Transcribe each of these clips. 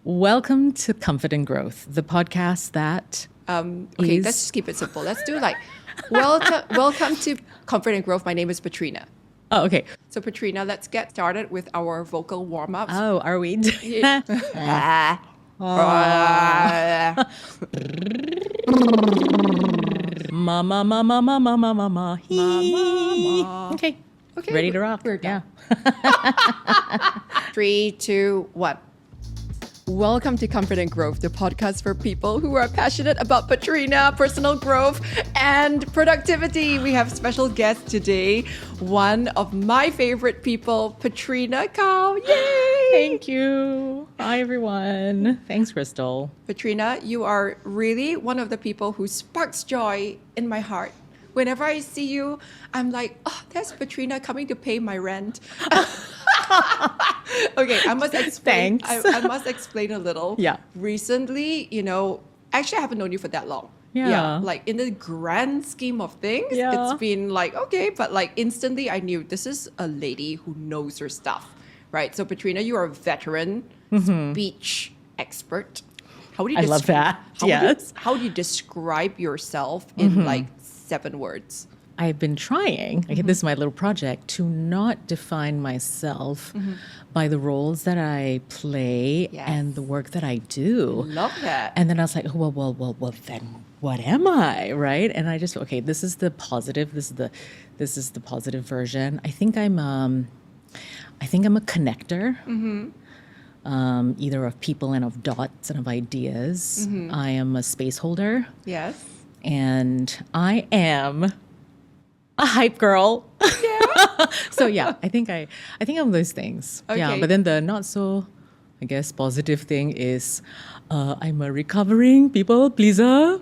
Welcome to Comfort and Growth, the podcast that Okay, let's just keep it simple. Let's do like, welcome to Comfort and Growth. My name is Patrina. Oh, okay. So Patrina, let's get started with our vocal warm-ups. Oh, are we? Mama, mama, mama, mama, mama. Okay. Okay, Ready to rock. we're Yeah. done. 3, 2, 1. Welcome to Comfort and Growth, the podcast for people who are passionate about Petrina, personal growth, and productivity. We have special guest today, one of my favorite people, Petrina Kow. Yay! Thank you. Hi, everyone. Thanks, Crystal. Petrina, you are really one of the people who sparks joy in my heart. Whenever I see you, I'm like, oh, there's Petrina coming to pay my rent. Okay, I must explain. Thanks. I must explain a little. Yeah. Recently, actually I haven't known you for that long. Yeah. Like in the grand scheme of things, Yeah. it's been like, okay, but like instantly I knew this is a lady who knows her stuff, right? So Petrina, you are a veteran speech expert. How would you I love that. Yes. How do you describe yourself in like 7 words? I've been trying, okay, this is my little project, to not define myself by the roles that I play Yes. and the work that I do. Love that. And then I was like, well, then what am I, right? And I just, okay, this is the positive. This is the positive version. I think I'm a connector. Either of people and of dots and of ideas. I am a space holder. Yes. And I am a hype girl. Yeah. So yeah, I think I'm those things. Yeah. Okay. But then the not so, I guess, positive thing is I'm a recovering people pleaser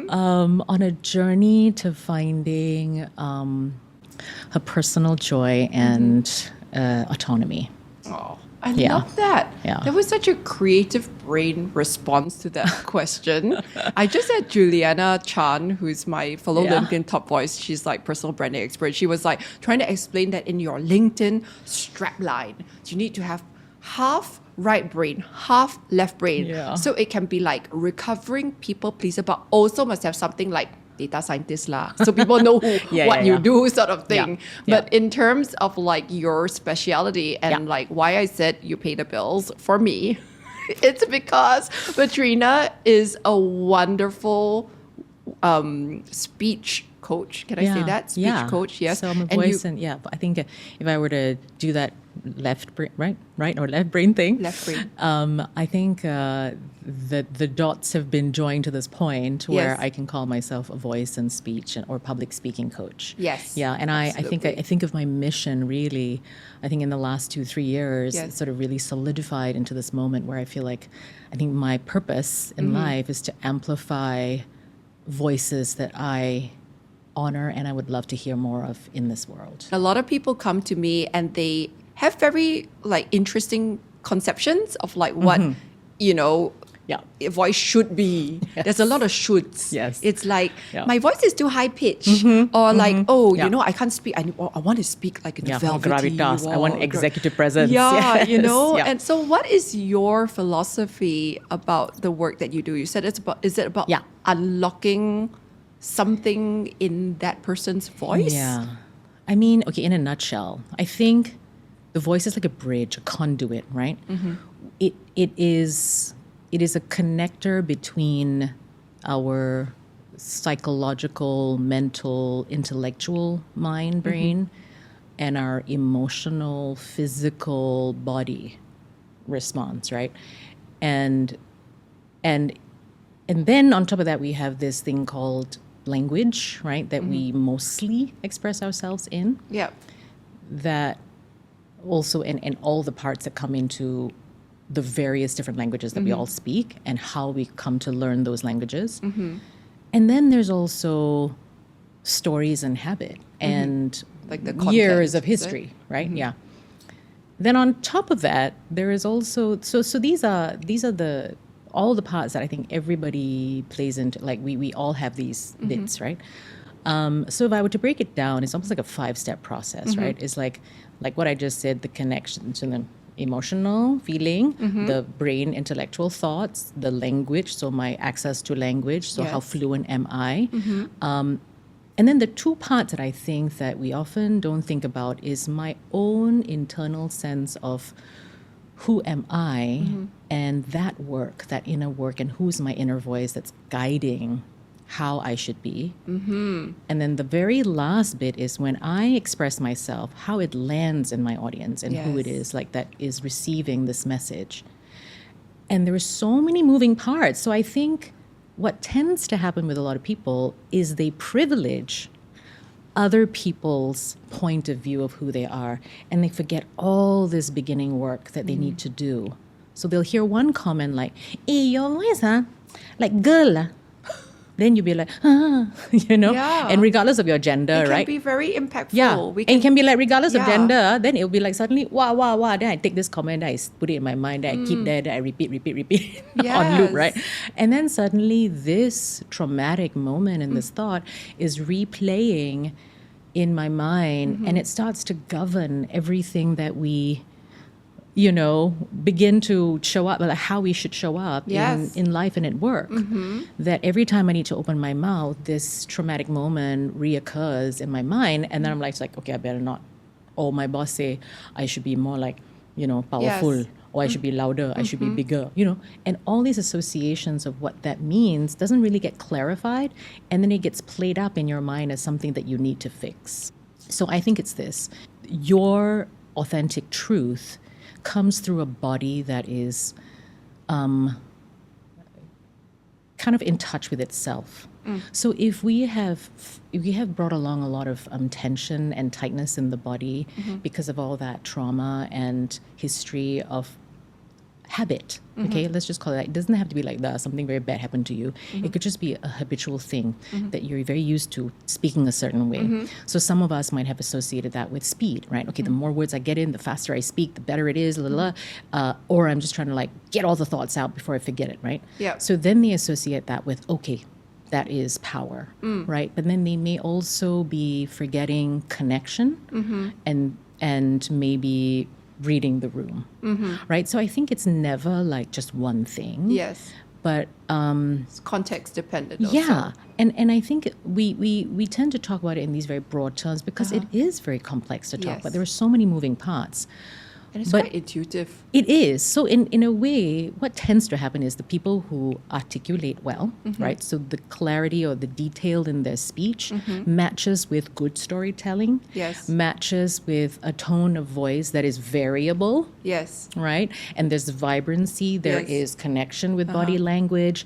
on a journey to finding her personal joy and autonomy. Oh, I Yeah. love that. Yeah. That was such a creative brain response to that question. I just had Juliana Chan, who's my fellow Yeah. LinkedIn top voice. She's like personal branding expert. She was like trying to explain that in your LinkedIn strapline, you need to have half right brain, half left brain. Yeah. So it can be like recovering people pleaser, but also must have something like data scientist lah. So people know what you do sort of thing. Yeah. But in terms of like your speciality and Yeah. like why I said you pay the bills for me, it's because Petrina is a wonderful speech coach. Can I say that? Speech coach, yes. So I'm a voice but I think if I were to do that left brain, right, or left brain thing. Left brain. I think the dots have been joined to this point where Yes. I can call myself a voice and speech or public speaking coach. Yes, Yeah, and I absolutely. think of my mission really, I think in the last 2-3 years, Yes. it's sort of really solidified into this moment where I feel like I think my purpose in life is to amplify voices that I honor and I would love to hear more of in this world. A lot of people come to me and they have very like interesting conceptions of like what, Yeah. a voice should be. There's a lot of shoulds. Yes. It's like, Yeah. my voice is too high pitched. Or like, Yeah. I can't speak. I want to speak like in a Yeah, velvety. gravitas. I want executive presence. Yeah, Yes. Yeah. And so what is your philosophy about the work that you do? You said is it about Yeah. unlocking something in that person's voice? Yeah. I mean, okay, in a nutshell, I think the voice is like a bridge, a conduit, right? It is a connector between our psychological, mental, intellectual mind, brain, and our emotional, physical body response, right? And then on top of that, we have this thing called language, right? That we mostly express ourselves in. Yeah. That also, and all the parts that come into the various different languages that we all speak and how we come to learn those languages. And then there's also stories and habit and Like the years content, of is it? history, right? Yeah. Then on top of that, there is also so these are the all the parts that I think everybody plays into. Like we all have these bits, right? So if I were to break it down, it's almost like a 5-step process, right? It's like what I just said, the connection to them. emotional feeling, the brain intellectual thoughts, the language, so my access to language, so how Yes. fluent am I. And then the two parts that I think that we often don't think about is my own internal sense of who am I and that work, that inner work, and who's my inner voice that's guiding how I should be. And then the very last bit is when I express myself, how it lands in my audience and who it Yes. is like that is receiving this message. And there are so many moving parts. So I think what tends to happen with a lot of people is they privilege other people's point of view of who they are, and they forget all this beginning work that they need to do. So they'll hear one comment like, "Hey, your voice, huh? Like girl, ah." Then you'll be like, Yeah. and regardless of your gender, It can right? be very impactful. Yeah, We and it can be like regardless of Yeah. gender, then it'll be like suddenly wah. Then I take this comment, then I put it in my mind, then I keep that, then I repeat on loop, Yes. right? And then suddenly this traumatic moment in this thought is replaying in my mind, and it starts to govern everything that we begin to show up, like how we should show up Yes. in life and at work. That every time I need to open my mouth, this traumatic moment reoccurs in my mind. And then I'm like, okay, I better not. Or my boss say, I should be more like, powerful. Yes. Or I should be louder, I should be bigger, And all these associations of what that means doesn't really get clarified. And then it gets played up in your mind as something that you need to fix. So I think it's this. Your authentic truth comes through a body that is kind of in touch with itself. So if we have brought along a lot of tension and tightness in the body because of all that trauma and history of habit, okay, let's just call it that. It doesn't have to be like that. Something very bad happened to you. It could just be a habitual thing that you're very used to speaking a certain way. So some of us might have associated that with speed, right? Okay, the more words I get in, the faster I speak, the better it is, or I'm just trying to like get all the thoughts out before I forget it, right? Yeah. So then they associate that with, okay, that is power, right? But then they may also be forgetting connection and maybe reading the room, right? So I think it's never like just one thing. Yes. But It's context dependent also. yeah, and I think we tend to talk about it in these very broad terms because it is very complex to talk Yes. about. There are so many moving parts. And it's But- quite intuitive. It is. So in a way, what tends to happen is the people who articulate well, right? So the clarity or the detail in their speech matches with good storytelling, Yes. matches with a tone of voice that is variable, Yes. right? And there's vibrancy, there Yes. is connection with body language,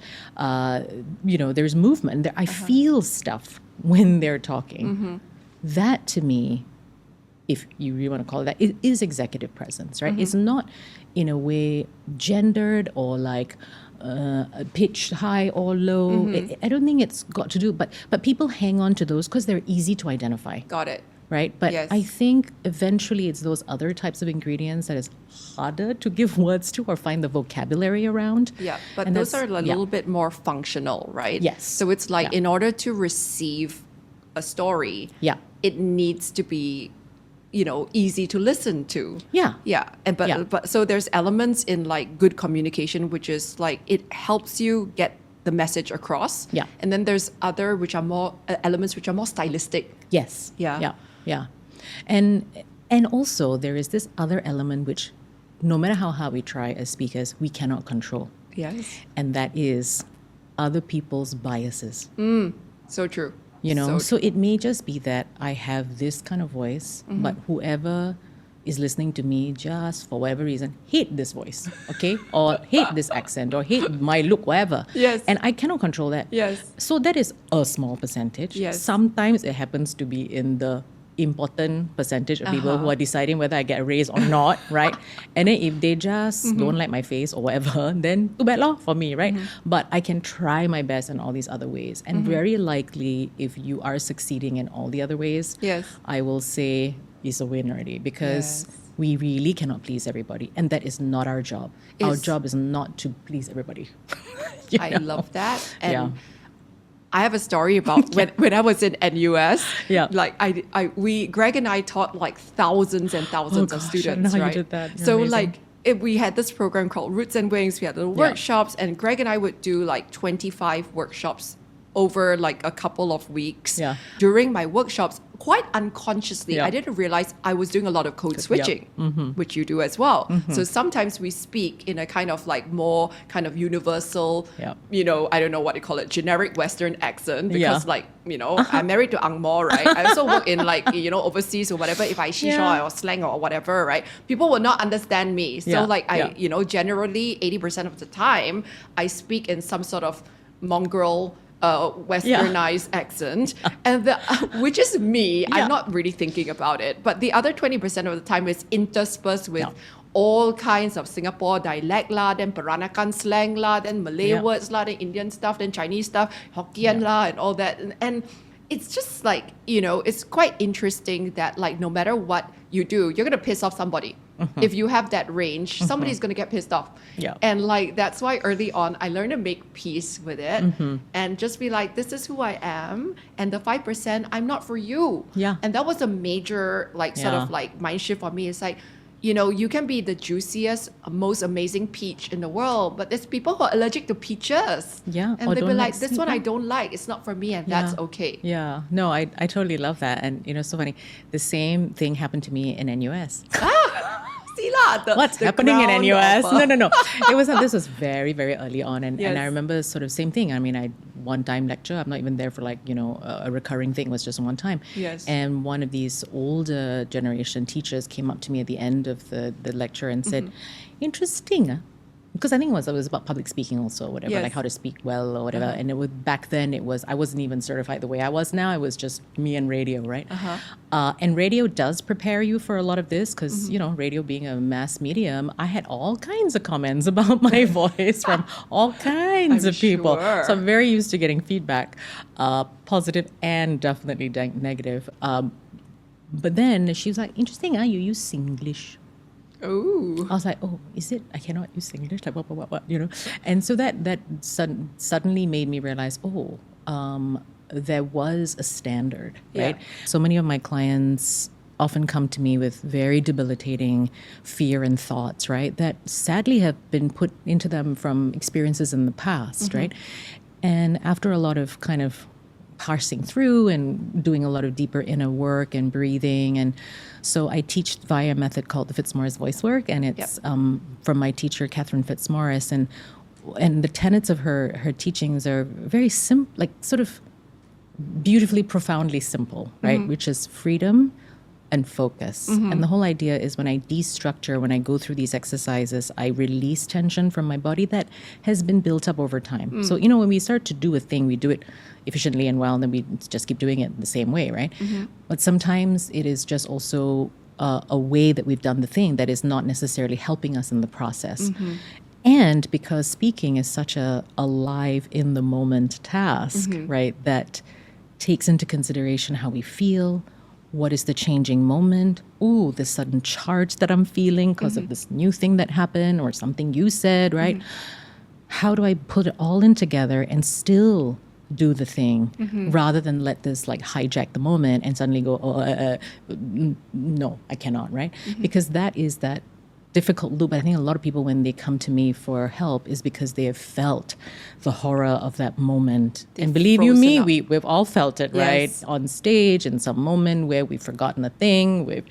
there's movement. I feel stuff when they're talking. That to me, if you really want to call it that, it is executive presence, right? It's not in a way gendered or like pitched high or low. I don't think it's got to do, but people hang on to those because they're easy to identify, Got it. right? But Yes. I think eventually it's those other types of ingredients that is harder to give words to or find the vocabulary around. Yeah, but And those are that's- a little bit more functional, right? Yes. So it's like Yeah. in order to receive a story, Yeah. it needs to be, easy to listen to. Yeah. Yeah. And Yeah. but so there's elements in like good communication, which is like it helps you get the message across. Yeah. And then there's other which are more elements which are more stylistic. Yes. Yeah. Yeah. And also there is this other element which no matter how hard we try as speakers, we cannot control. Yes. And that is other people's biases. So true. So it may just be that I have this kind of voice, but whoever is listening to me just for whatever reason hate this voice, okay? Or hate this accent or hate my look, whatever. Yes. And I cannot control that. Yes. So that is a small percentage. Yes. Sometimes it happens to be in the important percentage of people who are deciding whether I get a raise or not, right? And then if they just don't like my face or whatever, then too bad law for me, right? But I can try my best in all these other ways. And very likely, if you are succeeding in all the other ways, Yes. I will say it's a win already because we really cannot please everybody. And that is not our job. Our It's- job is not to please everybody. I love that. And Yeah. I have a story about when I was in NUS. Yeah. Like Greg and I taught like thousands and thousands of gosh, students, I don't know how you right? did that. You're So amazing. like we had this program called Roots and Wings. We had the workshops, and Greg and I would do like 25 workshops over like a couple of weeks. Yeah. During my workshops, quite unconsciously, Yeah. I didn't realize I was doing a lot of code switching, which you do as well. So sometimes we speak in a kind of like more kind of universal, Yeah. you know, I don't know what they call it, generic Western accent, because Yeah. like, you know, I'm married to Ang Mo, right? I also work in like, you know, overseas or whatever. If I shisha Yeah. or slang or whatever, right? People will not understand me. So Yeah. like Yeah. you know, generally 80% of the time, I speak in some sort of mongrel westernized accent, and which is me. I'm not really thinking about it. But the other 20% of the time is interspersed with all kinds of Singapore dialect lah, then Peranakan slang lah, then Malay words lah, then Indian stuff, then Chinese stuff, Hokkien lah, and all that. And it's just like, you know, it's quite interesting that like no matter what you do, you're gonna piss off somebody. If you have that range, somebody's gonna get pissed off. Yeah. And like that's why early on I learned to make peace with it and just be like, this is who I am, and the 5% I'm not for you. Yeah. And that was a major like sort of like mind shift for me. It's like, you know, you can be the juiciest, most amazing peach in the world, but there's people who are allergic to peaches. Yeah, And or they'll be don't like, like this sweet, one I yeah. don't like. It's not for me, and that's okay. Yeah. No, I totally love that. And, you know, so funny. The same thing happened to me in NUS. See lah, What's the happening in ground NUS? of, No. This was very, very early on. And I Yes. remember sort of same thing. I mean, I one-time lecture. I'm not even there for like, you know, a recurring thing. It was just one time. Yes. And one of these older generation teachers came up to me at the end of the lecture and said, interesting. Because I think it was about public speaking also, or whatever, Yes. like how to speak well or whatever. And it was back then. I wasn't even certified the way I was now. It was just me and radio, right? And radio does prepare you for a lot of this because you know, radio being a mass medium, I had all kinds of comments about my voice from all kinds I'm of people. sure. So I'm very used to getting feedback, positive and definitely negative. But then she was like, "Interesting, you use Singlish." Ooh. I was like, oh, is it? I cannot use English, like what, you know? And so that suddenly made me realize, there was a standard, right? Yeah. So many of my clients often come to me with very debilitating fear and thoughts, right? That sadly have been put into them from experiences in the past, right? And after a lot of kind of parsing through and doing a lot of deeper inner work and breathing. And so I teach via a method called the Fitzmaurice Voicework, and it's from my teacher, Catherine Fitzmaurice. And the tenets of her teachings are very simple, like sort of beautifully, profoundly simple, right? Which is freedom and focus. And the whole idea is when I destructure, when I go through these exercises, I release tension from my body that has been built up over time. So, you know, when we start to do a thing, we do it efficiently and well, and then we just keep doing it the same way, right? But sometimes it is just also a way that we've done the thing that is not necessarily helping us in the process. And because speaking is such a live, in the moment task, right, that takes into consideration how we feel, what is the changing moment, this sudden charge that I'm feeling because of this new thing that happened or something you said, right? How do I put it all in together and still do the thing rather than let this like hijack the moment and suddenly go, no, I cannot, right? Because that is that difficult loop. I think a lot of people, when they come to me for help, is because they have felt the horror of that moment. And believe you me, we've all felt it, right? On stage in some moment where we've forgotten a thing, we've,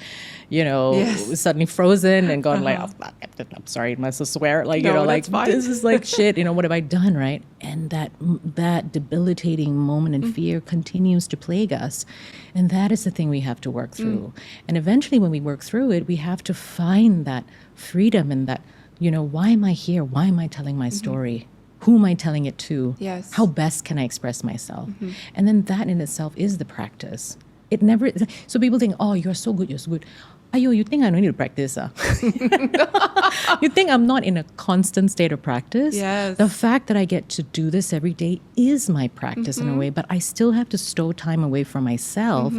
you know, suddenly frozen and gone like, I'm sorry, I must swear, like, you know, like, this is like shit, you know, what have I done, right? And that debilitating moment and fear continues to plague us. And that is the thing we have to work through. And eventually when we work through it, we have to find that freedom and that, you know, why am I here? Why am I telling my story? Who am I telling it to? Yes. How best can I express myself? And then that in itself is the practice. It never, so people think, oh, you're so good, you're so good. Ayo, you think I don't need to practice? You think I'm not in a constant state of practice? Yes. The fact that I get to do this every day is my practice in a way, but I still have to stow time away from myself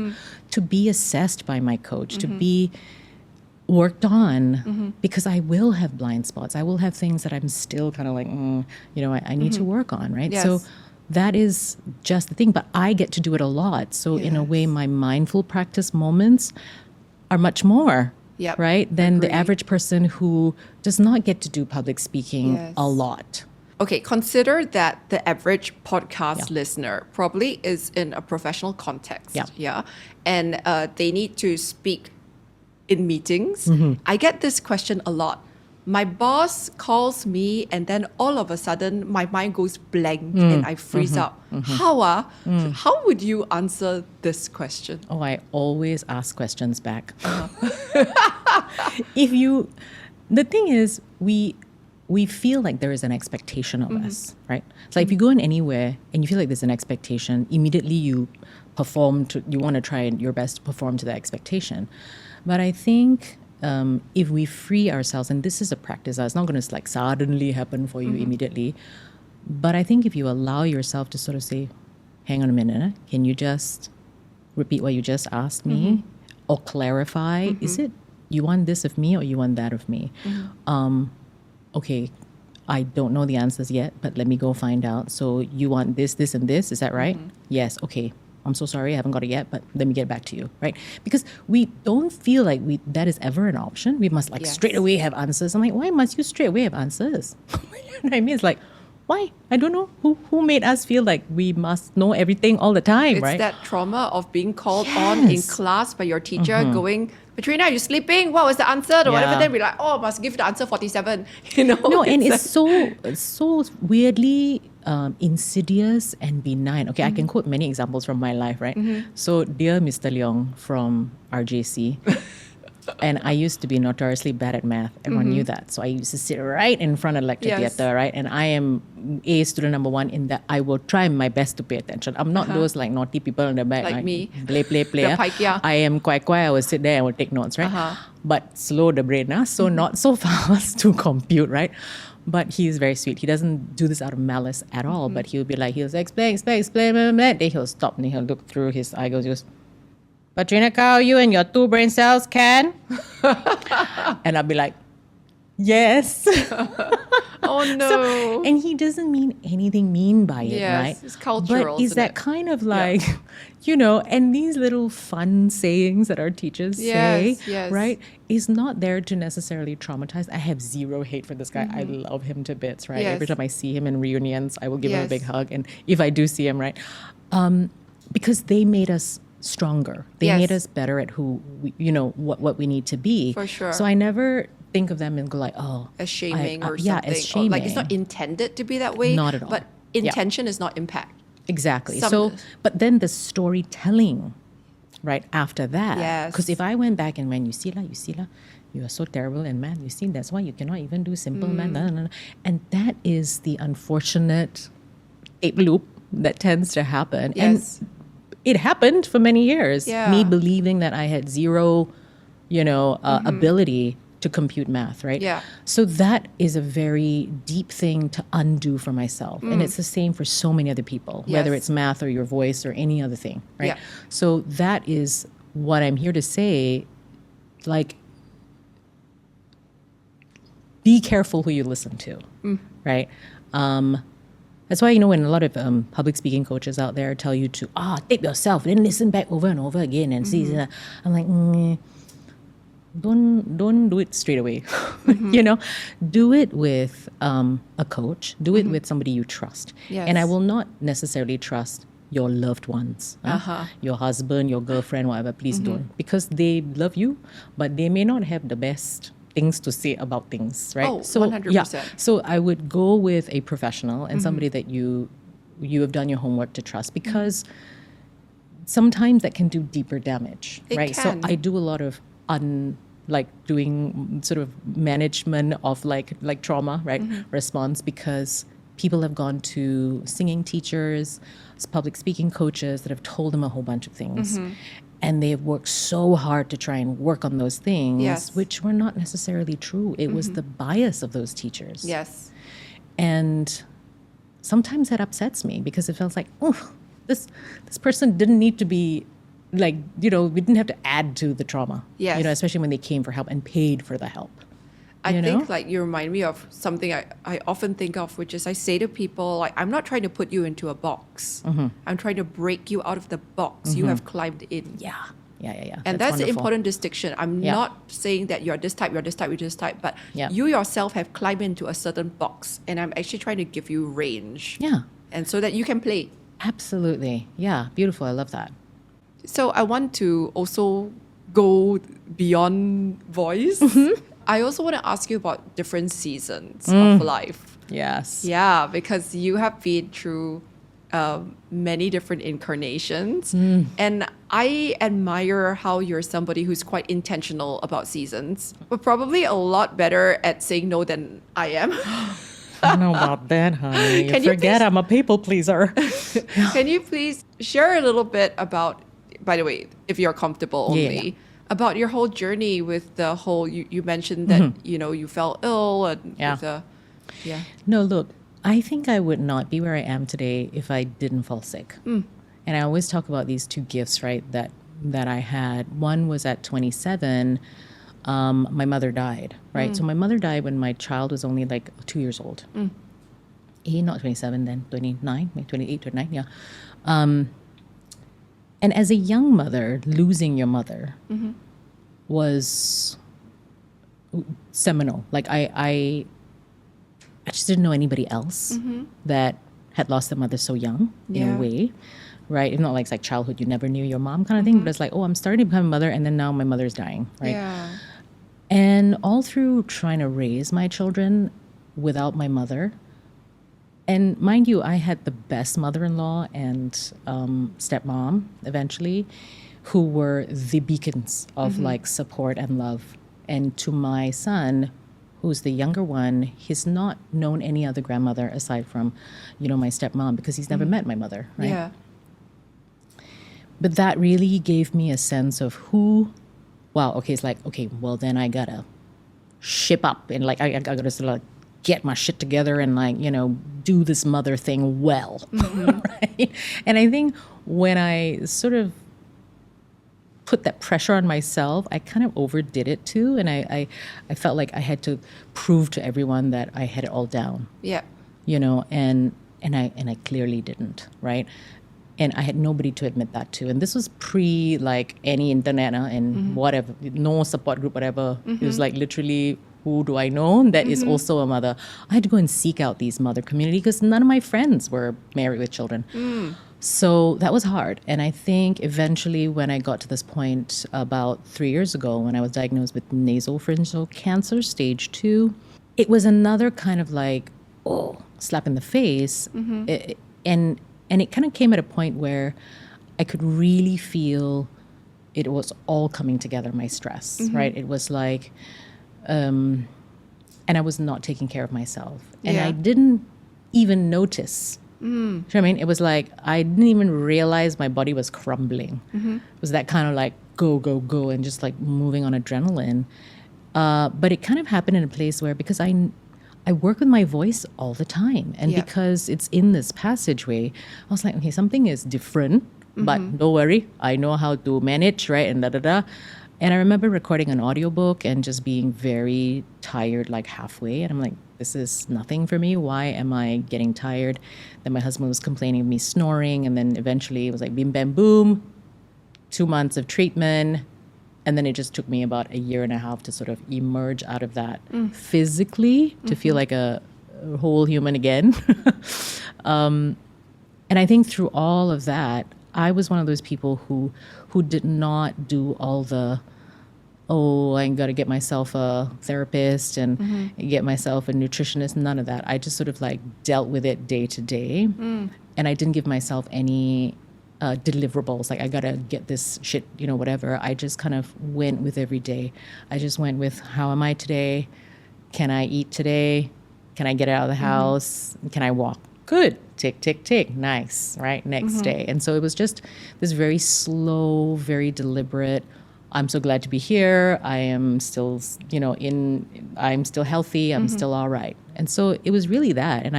to be assessed by my coach, to be worked on, because I will have blind spots. I will have things that I'm still kind of like, you know, I need to work on, right? Yes. So that is just the thing. But I get to do it a lot. So in a way, my mindful practice moments are much more, Yep. right, than the Agree. average person who does not get to do public speaking Yes. a lot. Okay, consider that the average podcast listener probably is in a professional context. Yeah. And they need to speak in meetings. Mm-hmm. I get this question a lot. My boss calls me, and then all of a sudden, my mind goes blank and I freeze up. How would you answer this question? Oh, I always ask questions back. Uh-huh. The thing is, we feel like there is an expectation of us, right? It's like if you go in anywhere and you feel like there's an expectation, immediately you you want to try your best to perform to that expectation. But I think if we free ourselves, and this is a practice, it's not going to like suddenly happen for you immediately. But I think if you allow yourself to sort of say, hang on a minute, can you just repeat what you just asked me? Or clarify, is it you want this of me or you want that of me? Okay, I don't know the answers yet, but let me go find out. So you want this, this, and this, is that right? Yes, okay. I'm so sorry, I haven't got it yet, but let me get back to you, right? Because we don't feel like that is ever an option. We must straight away have answers. I'm like, why must you straight away have answers? You know what I mean? It's like, why? I don't know. Who made us feel like we must know everything all the time, It's right? that trauma of being called on in class by your teacher going, Petrina, are you sleeping? What was the answer? Or whatever. Yeah. Then we're like, oh, must give the answer 47. You know? No, and it's so weirdly insidious and benign. Okay, I can quote many examples from my life, right? So, dear Mr. Leong from RJC, and I used to be notoriously bad at math. Everyone knew that. So I used to sit right in front of lecture theatre, right? And I am A student number one in that I will try my best to pay attention. I'm not those like naughty people in the back. Like me. Play. The paikia. I am quite quiet. I will sit there and will take notes, right? But slow the brain, so not so fast to compute, right? But he's very sweet. He doesn't do this out of malice at all. But he'll be like, he'll say, explain, blah, blah, blah. Then he'll stop and he'll look through his eye, goes, Petrina Kow, you and your 2 brain cells can? And I'll be like, yes. Oh, no. And he doesn't mean anything mean by it, Yes, right? it's cultural, But is isn't that it? kind of like, and these little fun sayings that our teachers say, Yes. right, is not there to necessarily traumatize. I have zero hate for this guy. I love him to bits, right? Yes. Every time I see him in reunions, I will give him a Yes. big hug. And if I do see him, right, because they made us stronger. They Yes. made us better at who, what we need to be. For sure. So I never think of them and go like, oh, As shaming or yeah, something. as Or, shaming. like it's not intended to be that way. Not at all. But Yeah. intention is not impact. Exactly. Some- But then the storytelling, right, after that. Yes. Because if I went back and went, you see, you are so terrible in math. You see, that's why you cannot even do simple math. Mm. Nah, nah, nah. And that is the unfortunate tape loop that tends to happen. Yes. And it happened for many years. Yeah. Me believing that I had zero, ability to compute math, right? Yeah. So that is a very deep thing to undo for myself. And it's the same for so many other people, whether Yes. it's math or your voice or any other thing, right? Yeah. So that is what I'm here to say. Like, be careful who you listen to, right? That's why, when a lot of public speaking coaches out there tell you to tape yourself, then listen back over and over again and see. I'm like, don't do it straight away. Do it with a coach. Do it with somebody you trust. Yes. And I will not necessarily trust your loved ones, your husband, your girlfriend, whatever. Please don't, because they love you, but they may not have the best things to say about things, right? Oh, So 100%. yeah, so I would go with a professional and somebody that you have done your homework to trust, because sometimes that can do deeper damage, It right? can. So I do a lot of doing sort of management of like trauma, right? Response, because people have gone to singing teachers, public speaking coaches that have told them a whole bunch of things. And they've worked so hard to try and work on those things, Yes. which were not necessarily true. It was the bias of those teachers. Yes. And sometimes that upsets me, because it feels like, oh, this person didn't need to be like, we didn't have to add to the trauma. Yes. Especially when they came for help and paid for the help. I you think know? like you remind me of something I often think of, which is I say to people, like, I'm not trying to put you into a box. I'm trying to break you out of the box you have climbed in. Yeah. And that's an important distinction. I'm Yeah. not saying that you're this type, you're this type, you're this type, but Yeah. you yourself have climbed into a certain box, and I'm actually trying to give you range. Yeah. And so that you can play. Absolutely. Yeah. Beautiful. I love that. So I want to also go beyond voice. I also want to ask you about different seasons of life. Yes. Yeah, because you have been through many different incarnations. And I admire how you're somebody who's quite intentional about seasons, but probably a lot better at saying no than I am. I don't know about that, honey. Can you Forget please- I'm a people pleaser. Can you please share a little bit about, by the way, if you're comfortable only, Yeah. about your whole journey with the whole, you mentioned that, you fell ill and Yeah. with the, yeah. No, look, I think I would not be where I am today if I didn't fall sick. And I always talk about these two gifts, right, that I had. One was at 27, my mother died, right? So my mother died when my child was only like 2 years old. Not 27 then, 29, maybe 28, 29, yeah. And as a young mother, losing your mother was seminal. Like I just didn't know anybody else that had lost their mother so young in Yeah. a way, right? It's not like it's like childhood, you never knew your mom kind of thing, but it's like, oh, I'm starting to become a mother, and then now my mother's dying, right? Yeah. And all through trying to raise my children without my mother, and mind you, I had the best mother-in-law and stepmom eventually, who were the beacons of like support and love. And to my son, who's the younger one, he's not known any other grandmother aside from, my stepmom, because he's never met my mother, right? Yeah. But that really gave me a sense of it's like, okay, well then I gotta ship up and like, I gotta sort of like get my shit together and like, do this mother thing well, right? And I think when I sort of put that pressure on myself, I kind of overdid it too. And I felt like I had to prove to everyone that I had it all down, Yeah. and I clearly didn't, right? And I had nobody to admit that to. And this was pre like any internet and whatever, no support group, whatever. It was like literally, who do I know that is also a mother? I had to go and seek out these mother community because none of my friends were married with children. So that was hard. And I think eventually when I got to this point about 3 years ago, when I was diagnosed with nasopharyngeal cancer, stage 2, it was another kind of like, slap in the face. And it kind of came at a point where I could really feel it was all coming together, my stress, right? It was like, and I was not taking care of myself. And Yeah. I didn't even notice. Do you know what I mean? It was like, I didn't even realize my body was crumbling. It was that kind of like, go, go, go, and just like moving on adrenaline. But it kind of happened in a place where, because I work with my voice all the time. And Yeah. because it's in this passageway, I was like, okay, something is different, but don't worry, I know how to manage, right? And da-da-da. And I remember recording an audiobook and just being very tired, like halfway. And I'm like, this is nothing for me. Why am I getting tired? Then my husband was complaining of me snoring. And then eventually it was like, bim, bam, boom, 2 months of treatment. And then it just took me about 1.5 years to sort of emerge out of that physically, to feel like a whole human again. And I think through all of that, I was one of those people who did not do all the, I got to get myself a therapist and get myself a nutritionist, none of that. I just sort of like dealt with it day to day. And I didn't give myself any deliverables, like I gotta get this shit, whatever. I just kind of went with every day. I just went with, how am I today? Can I eat today? Can I get out of the house? Can I walk? Good. Tick, tick, tick. Nice. Right? Next day. And so it was just this very slow, very deliberate, I'm so glad to be here. I am still, I'm still healthy. I'm still all right. And so it was really that. And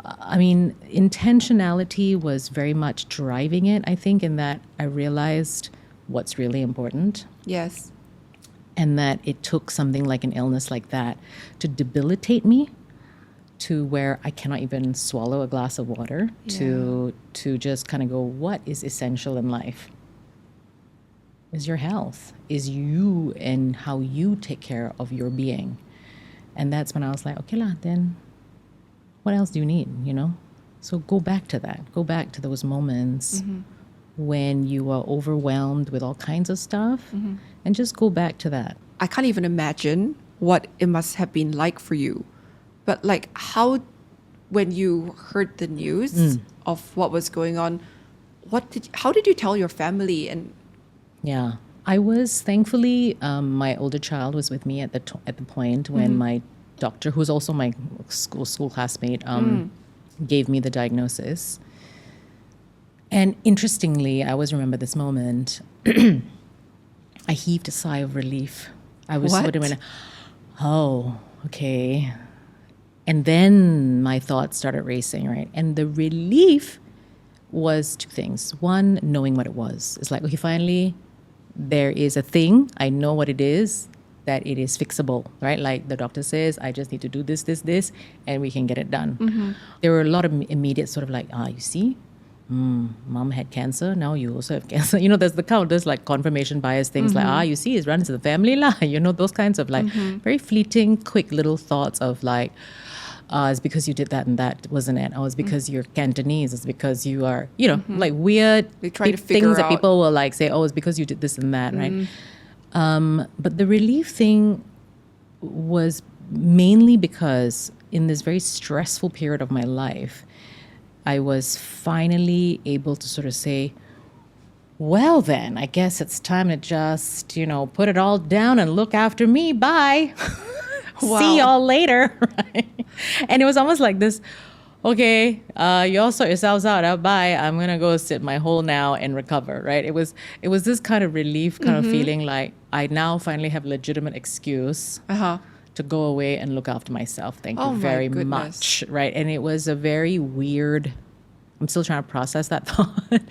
I mean, intentionality was very much driving it, I think, in that I realized what's really important. Yes. And that it took something like an illness like that to debilitate me to where I cannot even swallow a glass of water, to just kind of go, what is essential in life? Is your health, is you and how you take care of your being. And that's when I was like, okay lah, then what else do you need, you know? So go back to that. Go back to those moments when you are overwhelmed with all kinds of stuff and just go back to that. I can't even imagine what it must have been like for you. But like how, when you heard the news of what was going on, how did you tell your family? And yeah, I was thankfully, my older child was with me at the point when my doctor, who's also my school classmate, gave me the diagnosis. And interestingly, I always remember this moment. I heaved a sigh of relief. I was sort of oh, okay. And then my thoughts started racing, right? And the relief was two things. One, knowing what it was. It's like, okay, finally, there is a thing. I know what it is, that it is fixable, right? Like the doctor says, I just need to do this, and we can get it done. There were a lot of immediate sort of like, you see, mom had cancer, now you also have cancer. You know, there's like confirmation bias things like, you see, it runs in the family lah. You know, those kinds of like very fleeting, quick little thoughts of like, it's because you did that and that, wasn't it? Oh, it's because you're Cantonese. It's because you are, you know, like weird things that people will like say, oh, it's because you did this and that, right? But the relief thing was mainly because in this very stressful period of my life, I was finally able to sort of say, well then, I guess it's time to just, you know, put it all down and look after me. Bye. See y'all later. Right? And it was almost like this, okay, you all sort yourselves out. Bye. I'm going to go sit my hole now and recover, right? It was this kind of relief kind of feeling like I now finally have legitimate excuse to go away and look after myself. Thank you very much, right? And it was a very weird, I'm still trying to process that thought.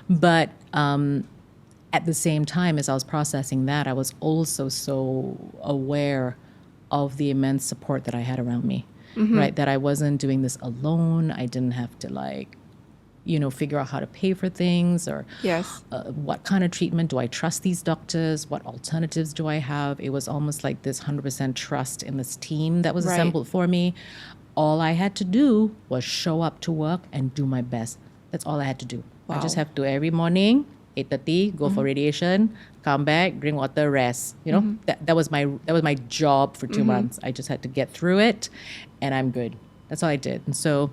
But at the same time, as I was processing that, I was also so aware of the immense support that I had around me, right? That I wasn't doing this alone. I didn't have to like, you know, figure out how to pay for things or what kind of treatment do I trust these doctors? What alternatives do I have? It was almost like this 100% trust in this team that was assembled for me. All I had to do was show up to work and do my best. That's all I had to do. I just have to every morning, 8:30, go for radiation, come back, drink water, rest. You know, that was my job for 2 months. I just had to get through it, and I'm good. That's all I did. And so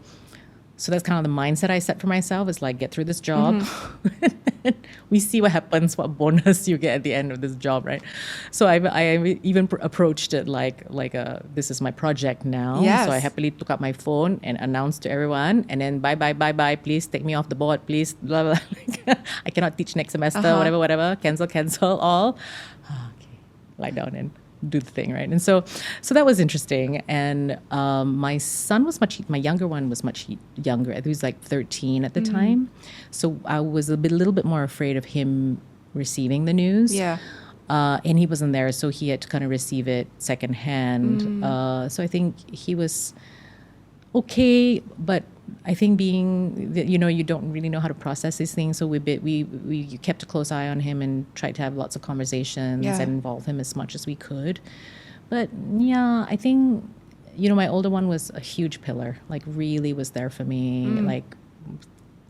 that's kind of the mindset I set for myself. Is like, get through this job. We see what happens, what bonus you get at the end of this job, right? So I even approached it like this is my project now. Yes. So I happily took out my phone and announced to everyone, and then bye. Please take me off the board, please. Blah, blah. I cannot teach next semester. Whatever. Cancel all. Okay, lie down and do the thing, right? And so that was interesting. And my son was my younger one was much younger. He was like 13 at the time. So I was a little bit more afraid of him receiving the news. Yeah. And he wasn't there, so he had to kind of receive it secondhand. So I think he was okay, but I think being, you know, you don't really know how to process these things. So we kept a close eye on him and tried to have lots of conversations and involve him as much as we could. But yeah, I think, you know, my older one was a huge pillar, like really was there for me, like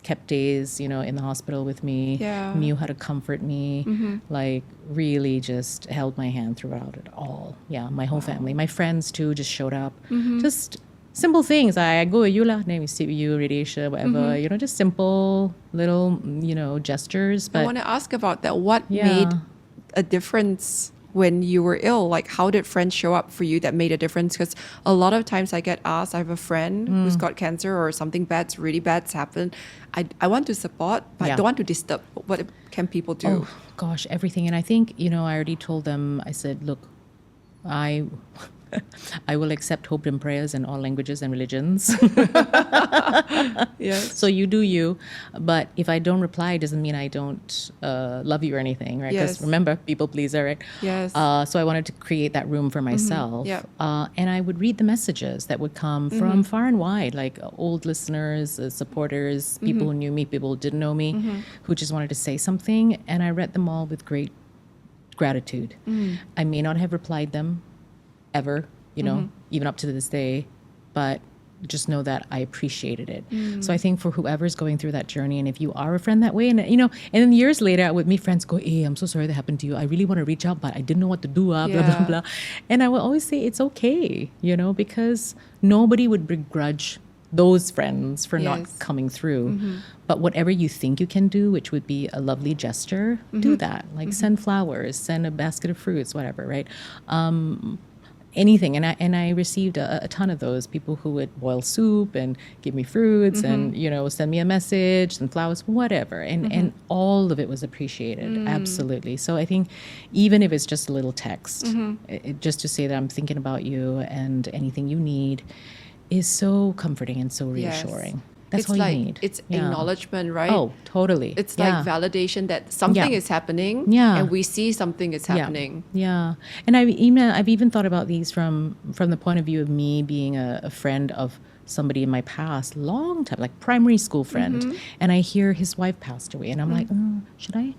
kept days, you know, in the hospital with me, knew how to comfort me, like really just held my hand throughout it all. Yeah, my whole family, my friends too, just showed up. Just simple things. I go with you lah, then we sit with you, radiation, whatever. You know, just simple little, you know, gestures. But I want to ask about that. What made a difference when you were ill? Like, how did friends show up for you that made a difference? Because a lot of times I get asked, I have a friend who's got cancer or something really bad's happened. I want to support, but I don't want to disturb. What can people do? Oh gosh, everything. And I think, you know, I already told them, I said, look, I will accept hope and prayers in all languages and religions. Yes. So you do you. But if I don't reply, it doesn't mean I don't love you or anything, right? Because Yes. remember, people pleaser, right? Yes. So I wanted to create that room for myself. Yep. And I would read the messages that would come from far and wide, like old listeners, supporters, people who knew me, people who didn't know me, who just wanted to say something. And I read them all with great gratitude. I may not have replied them ever, even up to this day, but just know that I appreciated it. So I think for whoever's going through that journey, and if you are a friend that way, and then years later I would meet friends go, hey, I'm so sorry that happened to you. I really want to reach out, but I didn't know what to do, blah, blah, blah. And I will always say it's okay, because nobody would begrudge those friends for not coming through. But whatever you think you can do, which would be a lovely gesture, do that. Like send flowers, send a basket of fruits, whatever, right? Anything. And I received a ton of those people who would boil soup and give me fruits and, send me a message and flowers, whatever. And all of it was appreciated. Absolutely. So I think even if it's just a little text, just to say that I'm thinking about you and anything you need is so comforting and so reassuring. Yes. That's it's all like, you need. It's acknowledgement, right? Oh, totally. It's like validation that something is happening and we see something is happening. Yeah. And I've even thought about these from the point of view of me being a friend of somebody in my past, long time, like primary school friend. And I hear his wife passed away and I'm like, should I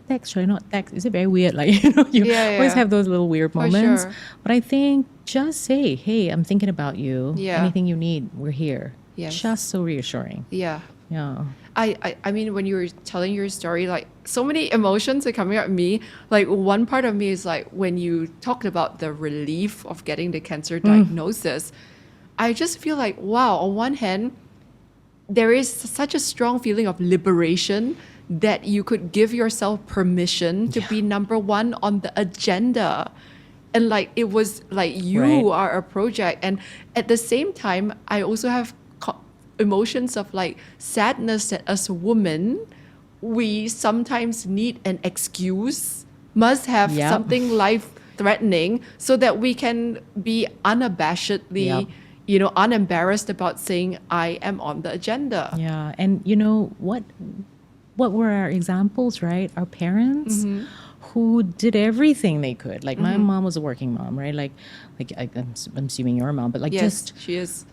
text? Should I not text? Is it very weird? Like, you always have those little weird moments. Sure. But I think just say, hey, I'm thinking about you. Yeah. Anything you need, we're here. Yes. Just so reassuring. Yeah. Yeah. I mean, when you were telling your story, like so many emotions are coming at me. Like one part of me is like when you talked about the relief of getting the cancer diagnosis, I just feel like, wow, on one hand, there is such a strong feeling of liberation that you could give yourself permission to be number one on the agenda. And like, it was like you are a project. And at the same time, I also have emotions of like sadness that as a woman, we sometimes need an excuse, must have something life-threatening so that we can be unabashedly, unembarrassed about saying, I am on the agenda. Yeah. And what were our examples, right? Our parents who did everything they could. Like my mom was a working mom, right? Like I'm assuming your mom, but like she is.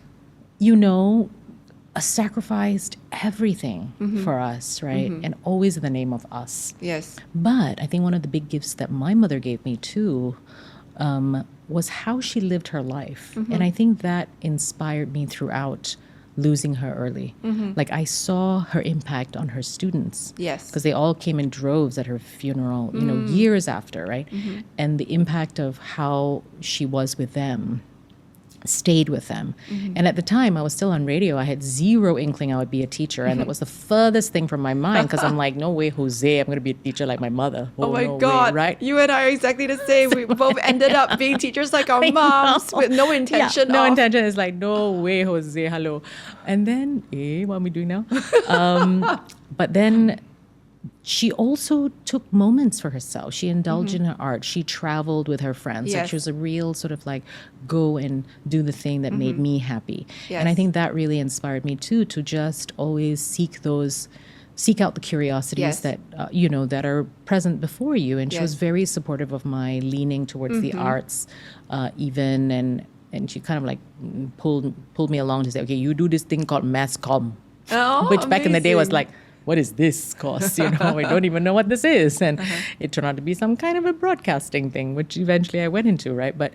Sacrificed everything for us, right? And always in the name of us. Yes. But I think one of the big gifts that my mother gave me too was how she lived her life. And I think that inspired me throughout losing her early. Like I saw her impact on her students. Yes. Because they all came in droves at her funeral, years after, right? And the impact of how she was with them stayed with them. And at the time I was still on radio. I had zero inkling I would be a teacher. And that was the furthest thing from my mind because I'm like, no way, Jose, I'm going to be a teacher like my mother. Oh my no God. way, right? You and I are exactly the same. We both ended up being teachers like our moms with no intention. No intention. It's like, no way, Jose, hello. And then, what am I doing now? But then she also took moments for herself. She indulged in her art. She traveled with her friends. Yes. Like she was a real sort of like go and do the thing that made me happy. Yes. And I think that really inspired me too, to just always seek out the curiosities that, that are present before you. And she was very supportive of my leaning towards the arts, even. And she kind of like pulled me along to say, okay, you do this thing called mass comm, which back in the day was like, what is this course? I don't even know what this is. And it turned out to be some kind of a broadcasting thing, which eventually I went into, right? But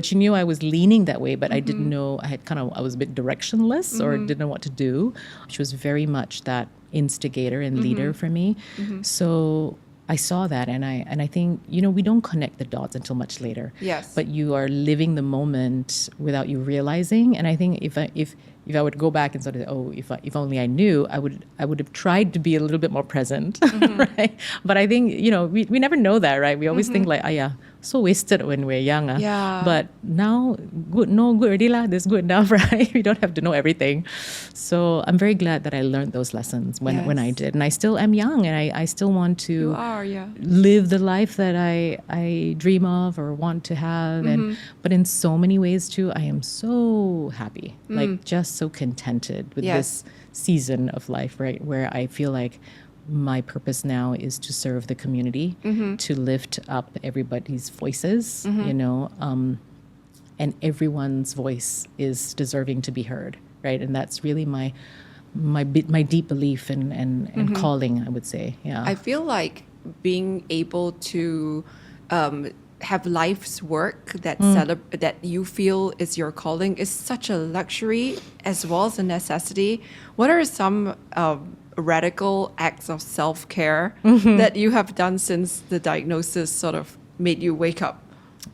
she knew I was leaning that way, but I didn't know, I was a bit directionless or didn't know what to do. She was very much that instigator and leader for me. So I saw that and I think, we don't connect the dots until much later. Yes. But you are living the moment without you realizing. And I think if I would go back and sort of, if only I knew, I would have tried to be a little bit more present, right? But I think, we never know that, right? We always think like, so wasted when we're young. Yeah. But now, good already lah. That's good enough, right? We don't have to know everything. So I'm very glad that I learned those lessons when I did. And I still am young, and I still want to You are, yeah. live the life that I dream of or want to have. But in so many ways too, I am so happy, like just so contented with this season of life, right? Where I feel like my purpose now is to serve the community, to lift up everybody's voices, you know, and everyone's voice is deserving to be heard, right? And that's really my deep belief and calling, I would say. Yeah. I feel like being able to have life's work that that you feel is your calling is such a luxury as well as a necessity. What are some radical acts of self-care that you have done since the diagnosis sort of made you wake up?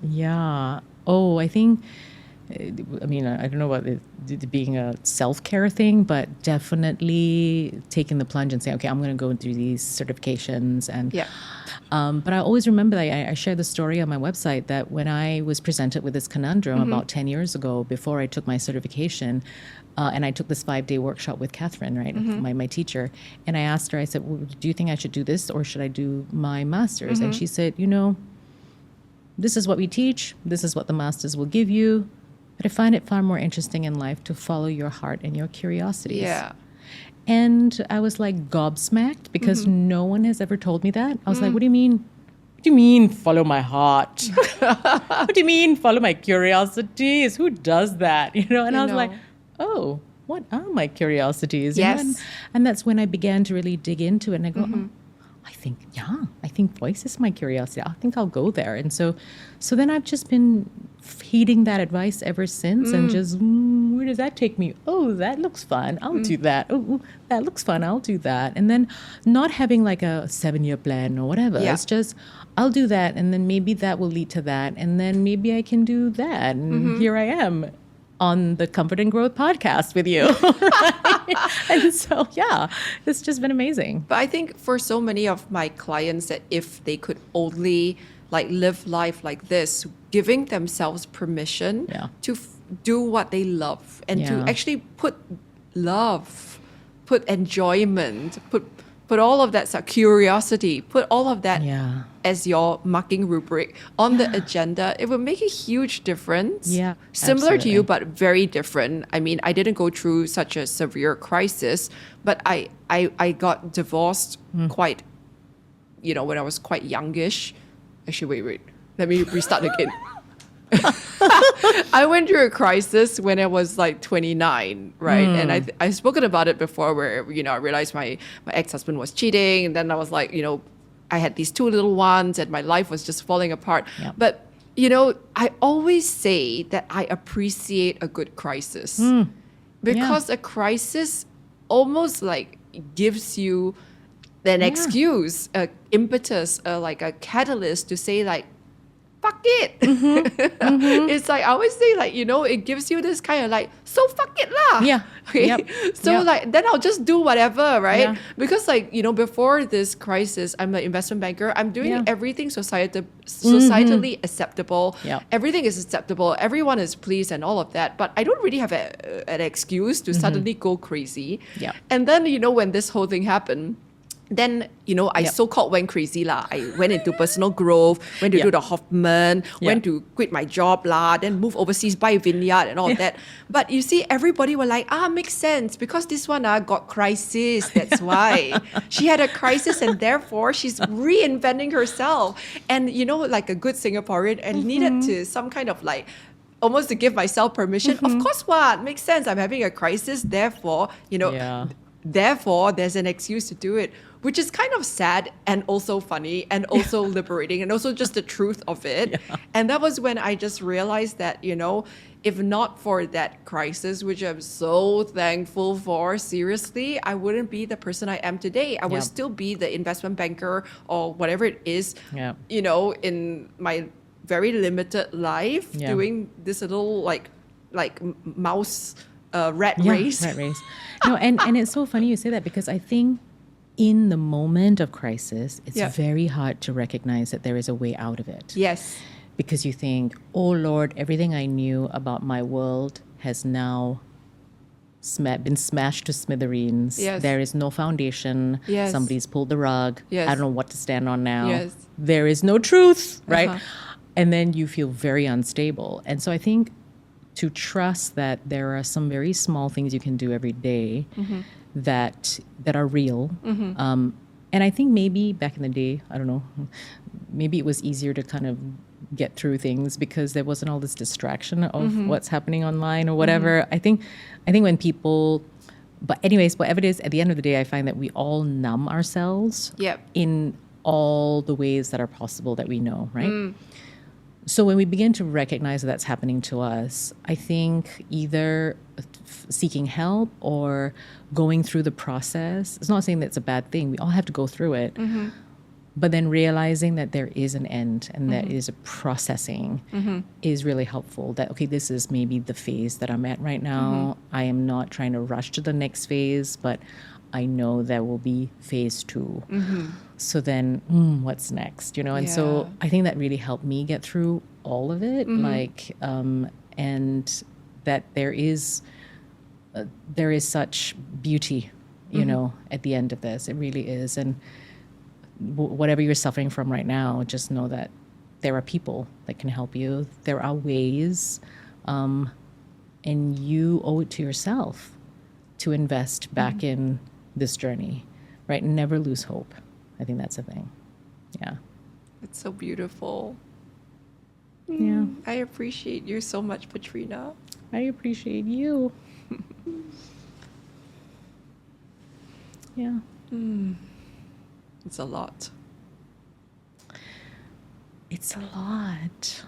Yeah. Oh, I think, I mean, I don't know about it being a self-care thing, but definitely taking the plunge and saying, okay, I'm going to go and do these certifications. And but I always remember that I shared the story on my website that when I was presented with this conundrum about 10 years ago, before I took my certification, and I took this 5-day workshop with Catherine, right, my teacher. And I asked her, I said, well, do you think I should do this or should I do my master's? And she said, you know, this is what we teach. This is what the masters will give you. But I find it far more interesting in life to follow your heart and your curiosities. Yeah. And I was like gobsmacked because no one has ever told me that. I was like, what do you mean? What do you mean follow my heart? What do you mean follow my curiosities? Who does that? You know? And I was like, oh, what are my curiosities? Yes. You know? And that's when I began to really dig into it. And I go, oh, I think voice is my curiosity. I think I'll go there. And so then I've just been heeding that advice ever since and just, where does that take me? Oh, that looks fun. I'll do that. Oh, that looks fun. I'll do that. And then not having like a 7-year plan or whatever. Yeah. It's just, I'll do that. And then maybe that will lead to that. And then maybe I can do that. And here I am on the Comfort and Growth podcast with you. And so, yeah, it's just been amazing. But I think for so many of my clients that if they could only like live life like this, giving themselves permission to do what they love and to actually put love, put enjoyment, put all of that curiosity, put all of that as your marking rubric on the agenda, it will make a huge difference. Yeah, Similar to you, absolutely. but very different. I mean, I didn't go through such a severe crisis, but I got divorced quite, you know, when I was quite youngish. Actually, wait. Let me restart again. I went through a crisis when I was like 29, right? And I've spoken about it before where, you know, I realized my ex-husband was cheating. And then I was like, you know, I had these 2 little ones and my life was just falling apart. Yep. But, you know, I always say that I appreciate a good crisis because a crisis almost like gives you an excuse, an impetus, like a catalyst to say like, fuck it. It's like, I always say like, you know, it gives you this kind of like, so fuck it lah. Yeah. Okay. Yep. So Yep. like, then I'll just do whatever, right? Yeah. Because like, you know, before this crisis, I'm an investment banker. I'm doing everything societally acceptable. Yep. Everything is acceptable. Everyone is pleased and all of that. But I don't really have an excuse to suddenly go crazy. Yep. And then, you know, when this whole thing happened, then, you know, I so-called went crazy lah. I went into personal growth, went to do the Hoffman, went to quit my job lah, then move overseas, buy a vineyard and all that. But you see, everybody were like, makes sense because this one got crisis. That's why. She had a crisis and therefore she's reinventing herself. And, you know, like a good Singaporean and needed to some kind of like, almost to give myself permission. Of course what? Makes sense. I'm having a crisis. Therefore, you know, therefore there's an excuse to do it, which is kind of sad and also funny and also liberating and also just the truth of it. And that was when I just realized that, you know, if not for that crisis, which I'm so thankful for, seriously, I wouldn't be the person I am today. I would still be the investment banker or whatever it is, you know, in my very limited life, doing this little like mouse rat race. Rat race. No, and it's so funny you say that because I think in the moment of crisis, it's very hard to recognize that there is a way out of it. Yes. because you think, oh Lord, everything I knew about my world has now been smashed to smithereens. Yes. There is no foundation. Yes. Somebody's pulled the rug. Yes. I don't know what to stand on now. Yes. There is no truth, right? Uh-huh. And then you feel very unstable. And so I think to trust that there are some very small things you can do every day that are real. And I think maybe back in the day, I don't know, maybe it was easier to kind of get through things because there wasn't all this distraction of what's happening online or whatever. I think when people, but anyways, whatever it is, at the end of the day, I find that we all numb ourselves Yep. in all the ways that are possible that we know, right? So when we begin to recognize that that's happening to us, I think either seeking help or going through the process, it's not saying that it's a bad thing. We all have to go through it. But then realizing that there is an end and that is a processing is really helpful. That, okay, this is maybe the phase that I'm at right now. I am not trying to rush to the next phase, but I know there will be phase 2. So then what's next, you know? And so Yeah. I think that really helped me get through all of it. And that there is such beauty, you know, at the end of this. It really is. And whatever you're suffering from right now, just know that there are people that can help you. There are ways, and you owe it to yourself to invest back in this journey, right? Never lose hope. I think that's the thing. Yeah. It's so beautiful. Yeah. I appreciate you so much, Patrina. I appreciate you. Yeah. It's a lot. It's a lot.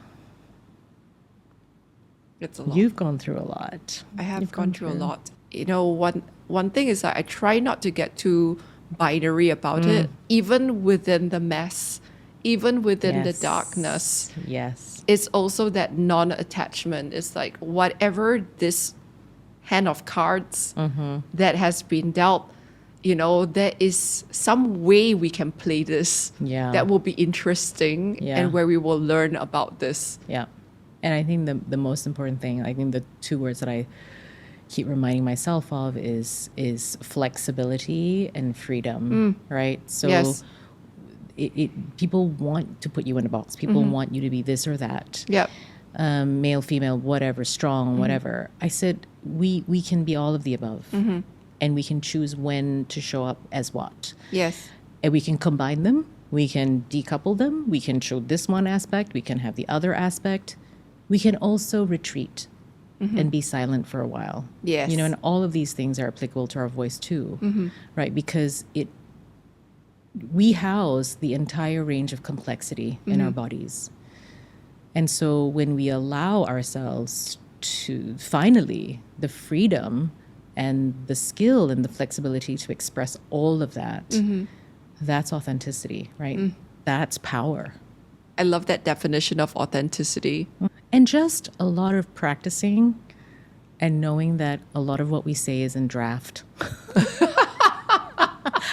It's a lot. You've gone through a lot. I have You've gone through a lot. You know, one thing is that I try not to get too binary about it, even within the mess, even within the Yes. darkness. Yes. It's also that non-attachment. It's like whatever this hand of cards that has been dealt, you know, there is some way we can play this Yeah. that will be interesting Yeah. and where we will learn about this. Yeah. And I think the most important thing, I think the 2 words that I keep reminding myself of is flexibility and freedom, right? So Yes. people want to put you in a box. People want you to be this or that. Yep. Male, female, whatever, strong, whatever. I said, we can be all of the above. And we can choose when to show up as what. Yes. And we can combine them. We can decouple them. We can show this one aspect. We can have the other aspect. We can also retreat and be silent for a while. Yes. You know, and all of these things are applicable to our voice too, right? Because we house the entire range of complexity in our bodies. And so when we allow ourselves to finally the freedom and the skill and the flexibility to express all of that, that's authenticity, right? That's power. I love that definition of authenticity. And just a lot of practicing and knowing that a lot of what we say is in draft.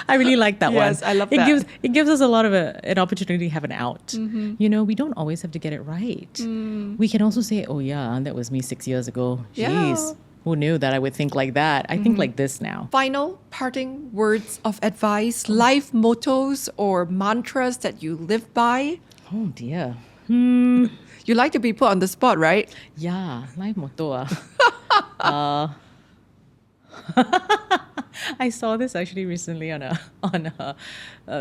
I really like that one. Yes, I love that. It gives us a lot of an opportunity to have an out. You know, we don't always have to get it right. We can also say, oh yeah, that was me 6 years ago. Yeah. Jeez, who knew that I would think like that? I think like this now. Final parting words of advice, life mottos or mantras that you live by. Oh dear. You like to be put on the spot, right? Yeah, life motto. I saw this actually recently on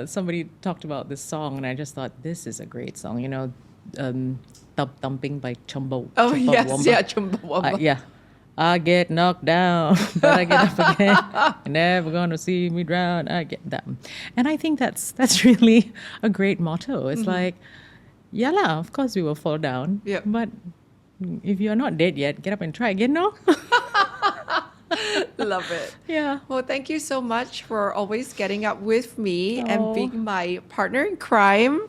somebody talked about this song, and I just thought this is a great song. You know, Thumping by Oh, Chumbawamba. yes. Yeah, Chumbawamba. Yeah. I get knocked down, but I get up again. You're never gonna see me drown. I get that. And I think that's really a great motto. It's like, yeah lah, of course we will fall down. Yep. But if you're not dead yet, get up and try again, no? Love it. Yeah. Well, thank you so much for always getting up with me Oh. and being my partner in crime.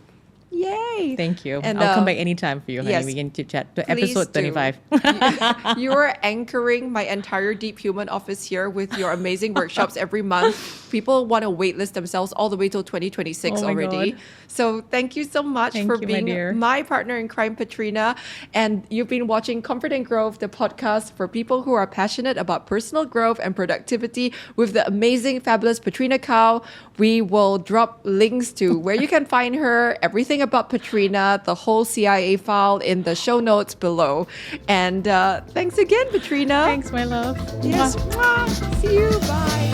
Yay! Thank you. And, I'll come back anytime for you, honey. yes, We can chit chat to please episode do. 25. You are anchoring my entire Deep Human office here with your amazing workshops every month. People want to waitlist themselves all the way till 2026 Oh my already. God. So thank you so much Thank for you, my dear. being my partner in crime, Patrina. And you've been watching Confident Growth, the podcast for people who are passionate about personal growth and productivity with the amazing, fabulous Petrina Kow. We will drop links to where you can find her, everything about Patrina, the whole CIA file in the show notes below. And thanks again, Patrina. Thanks, my love. Yes. Mwah. See you. Bye.